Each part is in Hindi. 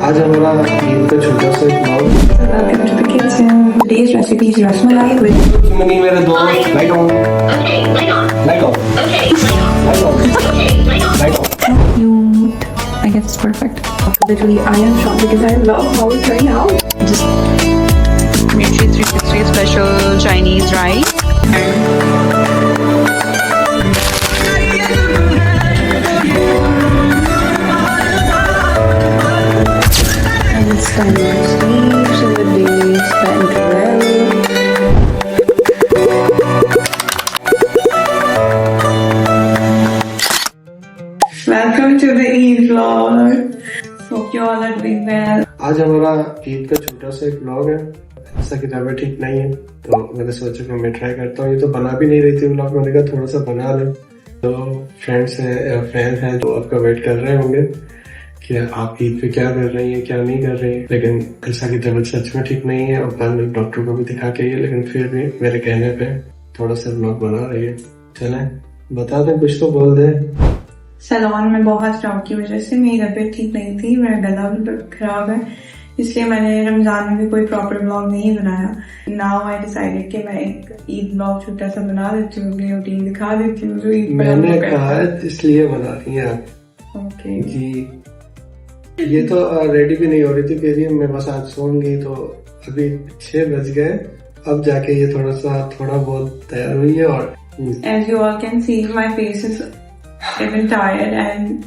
आज हमारा ईद का छोटा सा blog. Welcome to the kitchen. Today's recipe is rasmalai with money मेरे दोस्त light on, light of, light of, light of. cute. I guess it's perfect. Literally, I am shocked because I love how it's right now. Just Nutri 360 special Chinese rice. and it's time to sleep, so the day is spent well. Welcome to the Eid vlog. Hope you all are doing well. आज हमारा ईद का छोटा सा एक ब्लॉग है। ऐसा कि तबीयत ठीक नहीं है तो मैंने सोचा कि मैं ट्राई करता हूँ। ये तो बना भी नहीं रही थी ब्लॉग, मैंने कहा थोड़ा सा बना ले। तो फ्रेंड्स हैं जो आपका वेट कर रहे होंगे कि आप ईद पे क्या कर रही हैं क्या नहीं कर रही हैं। लेकिन ऐसा की तबीयत सच में ठीक नहीं है और मैंने डॉक्टर को भी दिखा के है, लेकिन फिर भी मेरे कहने पे थोड़ा सा ब्लॉग बना रही है। चले बता दें, कुछ तो बोल दे। सैलून में बहुत क्राउड की वजह से मेरी तबीयत ठीक नहीं थी, मेरा गला भी खराब है, इसलिए मैंने रमजान में भी कोई प्रॉपर ब्लॉग नहीं बनाया। नाउ आई डिसाइडेड कि मैं एक ईद ब्लॉग छोटा सा बना देती हूँ, अपनी रूटीन दिखा देती हूँ जो ईद पर मैंने कहा इसलिए बना रही है आप। ओके जी, ये तो रेडी भी नहीं हो रही थी कि मैं बस आज सोऊंगी। तो अभी 6 बज गए, अब जाके ये थोड़ा बहुत तैयार हुई है। और as you all can see my face is even tired and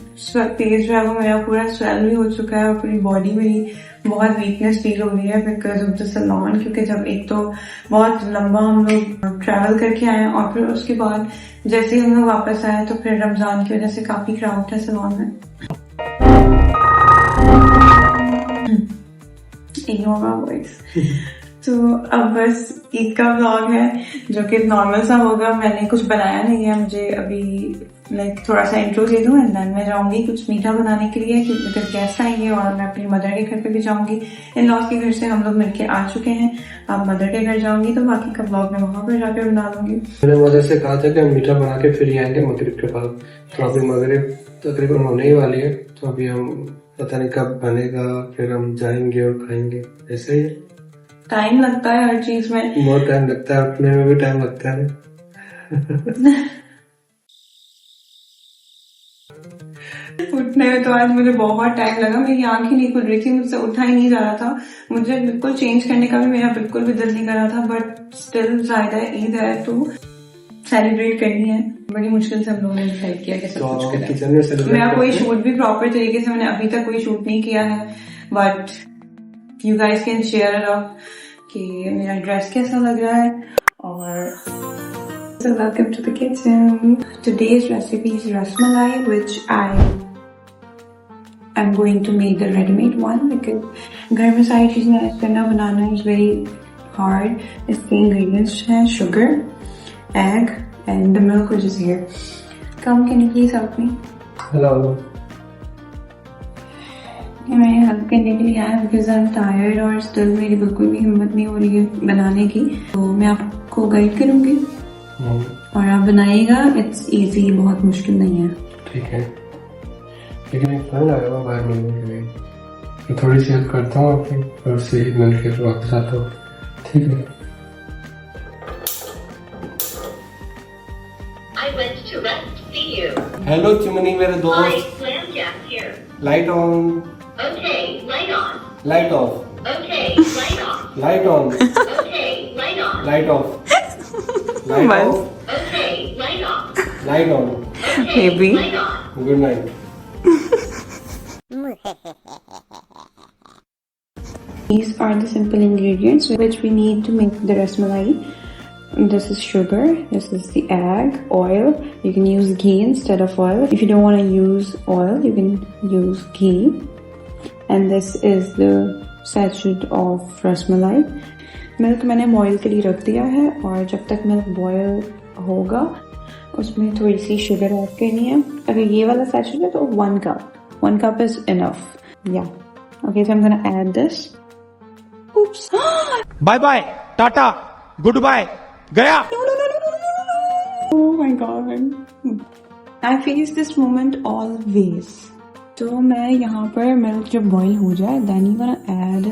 face जो है वो मेरा पूरा स्वेल भी हो चुका है और पूरी बॉडी में बहुत वीकनेस फील हो रही है बिकॉज ऑफ द सैलून। क्योंकि जब एक तो बहुत लंबा हम लोग ट्रैवल करके आए और फिर उसके बाद जैसे ही हम लोग वापस आए तो फिर रमजान की वजह से काफी क्राउड था सैलून में। Ignore my voice. तो अब बस ईद का व्लॉग है जो कि नॉर्मल सा होगा। मैंने कुछ बनाया नहीं है, मुझे अभी लाइक थोड़ा सा इंट्रो दे दूं एंड देन मैं जाऊंगी कुछ मीठा बनाने के लिए क्योंकि गेस्ट आएंगे और मैं अपनी मदर के घर पे भी जाऊंगी। इन लॉज के घर से हम लोग मिलके आ चुके हैं, अब मदर के घर जाऊंगी तो बाकी का व्लॉग मैं वहां पर जाकर बना लूंगी। मैंने मदर से कहा था कि हम मीठा बना के फिर ही आएंगे मगरिब के बाद। तो अभी मगरिब तकरीबन होने ही वाली है, तो अभी हम पता नहीं कब बनेगा, फिर हम जाएंगे और खाएंगे। ऐसे ही टाइम लगता है हर चीज में, बहुत टाइम लगता है, उठने में भी टाइम लगता है। उठने में तो आज मुझे बहुत टाइम लगा, मेरी आंख ही नहीं खुल रही थी, मुझसे उठा ही नहीं जा रहा था। मुझे बिल्कुल चेंज करने का भी मेरा बिल्कुल भी दिल नहीं कर रहा था, बट स्टिल जायदा ईद है तो सेलिब्रेट करनी है। बड़ी मुश्किल से हम लोगों ने डिसाइड किया कि सब कुछ करें। किचन में सेलिब्रेट मेरा कोई शूट भी प्रॉपर तरीके से मैंने अभी तक कोई शूट नहीं किया है, but you guys can share it up कि मेरा ड्रेस कैसा लग रहा है। और so welcome to the kitchen. Today's recipe is rasmalai, which I'm going to make the ready-made one because घर में सारी चीजें ऐड करना बनाना is very hard. इसके ingredients हैं sugar, egg, and the milk which is here. Come, can you please help me? Hello. मैं हेल्प करने के लिए आया बिकॉज आई एम टायर्ड और स्टिल मेरी बिल्कुल भी हिम्मत नहीं हो रही है बनाने की। तो मैं आपको गाइड करूंगी और आप बनाइएगा। इट्स इजी, बहुत मुश्किल नहीं है। ठीक है, लेकिन एक फल आया हुआ बाहर मिलने के लिए, मैं थोड़ी सी हेल्प करता हूँ आपकी और उससे मिल के वापस आता हूँ। ठीक है। हेलो चिमनी मेरे दोस्त, light on, light of, light on, light of, light on, Maybe. Good night. These are the simple ingredients which we need to make the rasmalai. This is sugar, this is the egg, oil. You can use ghee instead of oil. If you don't want to use oil, you can use ghee. And this is the sachet of rasmalai. Milk मैंने बॉयल के लिए रख दिया है और जब तक मिल्क बॉयल होगा उसमें थोड़ी सी शुगर ऐड करनी है। अगर ये वाला सैचेट है तो 1 cup. 1 cup is enough. Yeah. Okay, so I'm gonna add this. Oops. Bye bye, tata, goodbye, गया। Oh my god. I face this moment always. तो मैं यहाँ पर मिल्क जब बॉईल हो जाए then you gonna add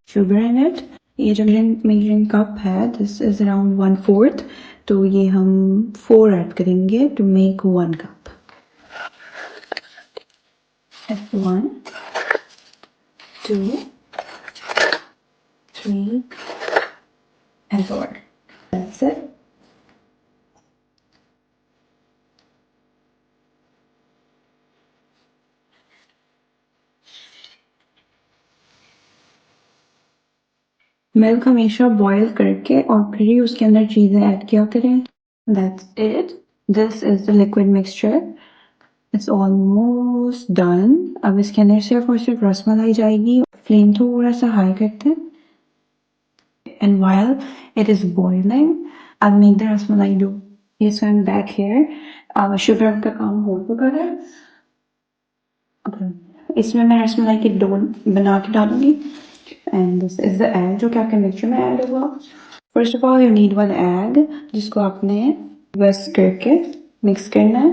sugar in it. ये जो मेजरिंग कप है दिस इज अराउंड 1/4, तो ये हम 4 ऐड करेंगे to make 1 cup. 1 2 3 and 4, that's it। Milk हमेशा बॉईल करके और फिर ही उसके अंदर चीज़ें ऐड किया करें। That's it, this is the liquid mixture, it's almost done. अब इसके अंदर सिर्फ और सिर्फ रसमलाई जाएगी। फ्लेम थोड़ा सा हाई करते हैं and while it is boiling I'll make the rasmalai dough। yes, I'm back here। Sugar का काम हो चुका है। इसमें मैं रसमलाई की डो बना के डालूंगी and this is the egg जो कि आपके मिक्सचर में ऐड होगा। First of all you need 1 egg जिसको आपने विस्क करके मिक्स करना है।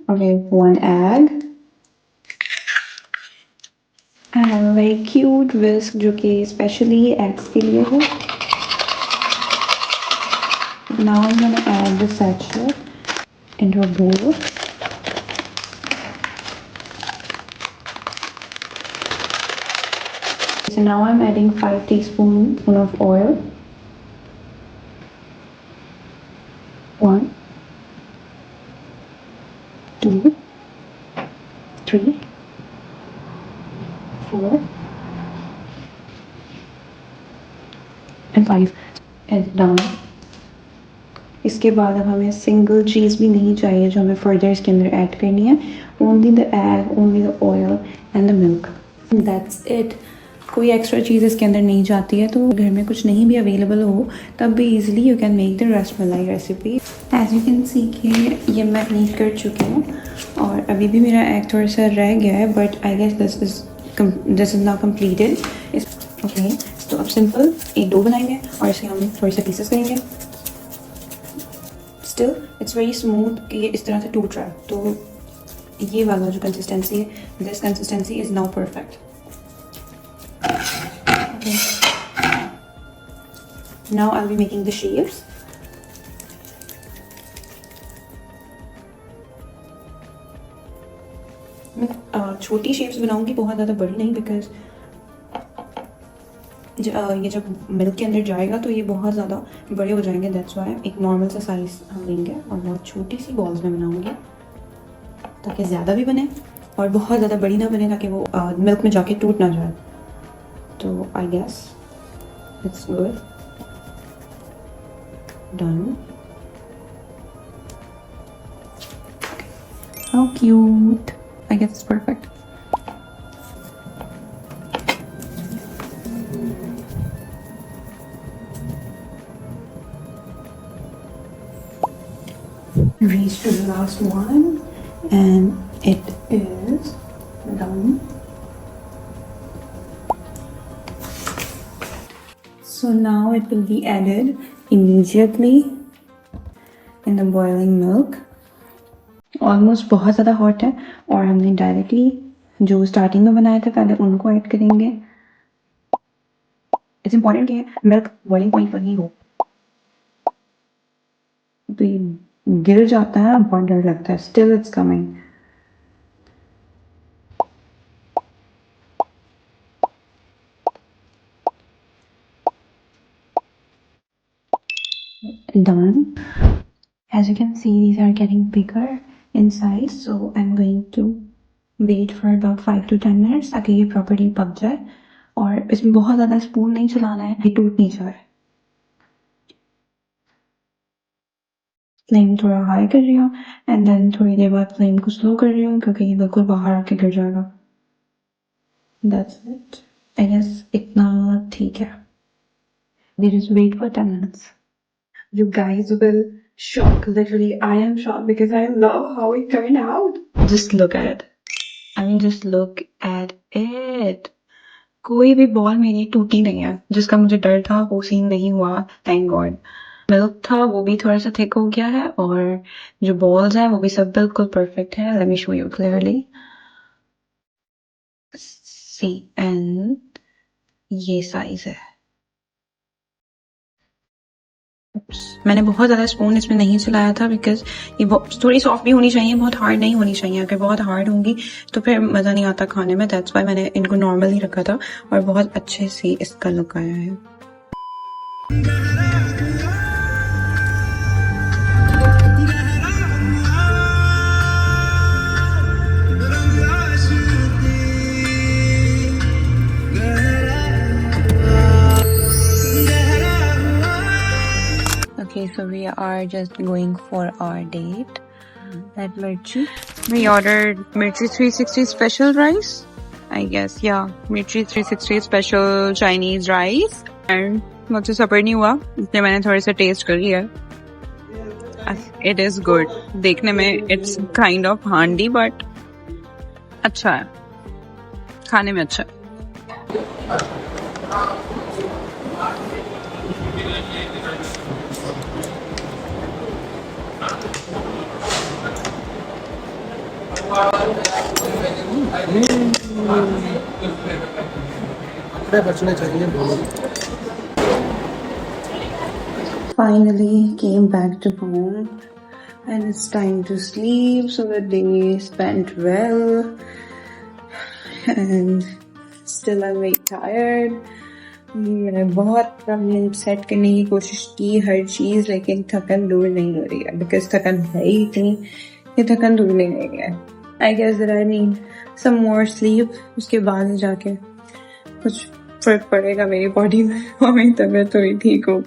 Okay, 1 egg. I have a very cute whisk जो कि स्पेशली एग्स के लिए है। Now I'm gonna add the sachet into a bowl। So now I'm adding 5 teaspoons of oil। 1 2 3 4 and 5 and done। इसके बाद अब हमें सिंगल चीज़ भी नहीं चाहिए जो हमें फर्दर इसके अंदर ऐड करनी है। Only the egg, only the oil and the milk, that's it. कोई एक्स्ट्रा चीज़ इसके अंदर नहीं जाती है। तो घर में कुछ नहीं भी अवेलेबल हो तब भी easily you can make the rasmalai recipe. As you can see कि ये मैं मैरिनेट कर चुकी हूँ और अभी भी मेरा एग थोड़ा सा रह गया है, but I guess this is now completed. Okay, तो अब सिंपल एक डो बनाएंगे और इसके हम थोड़े से पीसेस करेंगे। स्टिल इट्स वेरी स्मूथ कि ये इस तरह से टूट रहा है। तो ये वाला जो कंसिस्टेंसी है, this consistency is now perfect. Now I will be making the shapes. मैं छोटी शेप्स बनाऊंगी, बहुत ज़्यादा बड़ी नहीं, बिकॉज ये जब मिल्क के अंदर जाएगा तो ये बहुत ज़्यादा बड़े हो जाएंगे। दैट्स वाई एक नॉर्मल सा साइज हम लेंगे और बहुत छोटी सी बॉल्स में बनाऊंगी ताकि ज़्यादा भी बने और बहुत ज़्यादा बड़ी ना बने ताकि वो मिल्क में जाके टूट ना जाए। तो I guess it's good, done. How cute, I guess it's perfect. Reach to the last one and it is done। So now it will be added immediately in the boiling milk। Almost बहुत ज़्यादा hot है और हमने डायरेक्टली जो स्टार्टिंग में बनाए थे पहले उनको ऐड करेंगे। इट्स इम्पॉर्टेंट कि मिल्क बॉइलिंग पॉइंट पर ही हो, तो ये गिर जाता है, बहुत डर लगता है। Still it's coming. Done। As you can see, these are getting bigger in size, so I'm going to wait for about 5 to 10 minutes ताकि ये प्रॉपर्ली पक जाए। और इसमें बहुत ज़्यादा स्पून नहीं चलाना है, ये टूट नहीं जाए। फ्लेम थोड़ा हाई कर रही हूँ एंड देन थोड़ी देर बाद फ्लेम को स्लो कर रही हूँ क्योंकि ये बिल्कुल बाहर आके गिर जाएगा। दैट्स इट, आई गेस इतना ठीक है। We just wait for 10 minutes। You guys will shock, literally I am shocked because I love how it turned out। Just look at it, I mean just look at it। कोई भी बॉल मेरी टूटी नहीं है, जिसका मुझे डर था वो सीन नहीं हुआ, थैंक गॉड। मिल्क था वो भी थोड़ा सा थिक हो गया है और जो बॉल्स हैं वो भी सब बिल्कुल परफेक्ट है। Let me show you clearly. See and ये साइज है। मैंने बहुत ज़्यादा स्पून इसमें नहीं चलाया था बिकॉज ये थोड़ी सॉफ्ट भी होनी चाहिए, बहुत हार्ड नहीं होनी चाहिए। अगर बहुत हार्ड होंगी तो फिर मज़ा नहीं आता खाने में। दैट्स वाई मैंने इनको नॉर्मल ही रखा था और बहुत अच्छे से इसका लुक आया है। Okay, so we are just going for our date at Mirchi. We ordered Mirchi 360 special rice, I guess. Yeah, Mirchi 360 special Chinese rice. And मुझसे सबर नहीं हुआ इसलिए मैंने थोड़े से टेस्ट कर लिया। It is good. देखने में it's kind of handy but अच्छा है, खाने में अच्छा है। बचने चाहिए। Finally came back to home and it's time to sleep, so the day spent well and still I'm very tired. मैंने बहुत सेट करने की कोशिश की हर चीज़, लेकिन थकन दूर नहीं हो रही है बिकॉज थकन है ही इतनी, ये थकन दूर नहीं हो रही है। I guess that I need some more sleep, उसके बाद जाके कुछ फर्क पड़ेगा मेरी बॉडी में और मेरी तबीयत थोड़ी ठीक हो।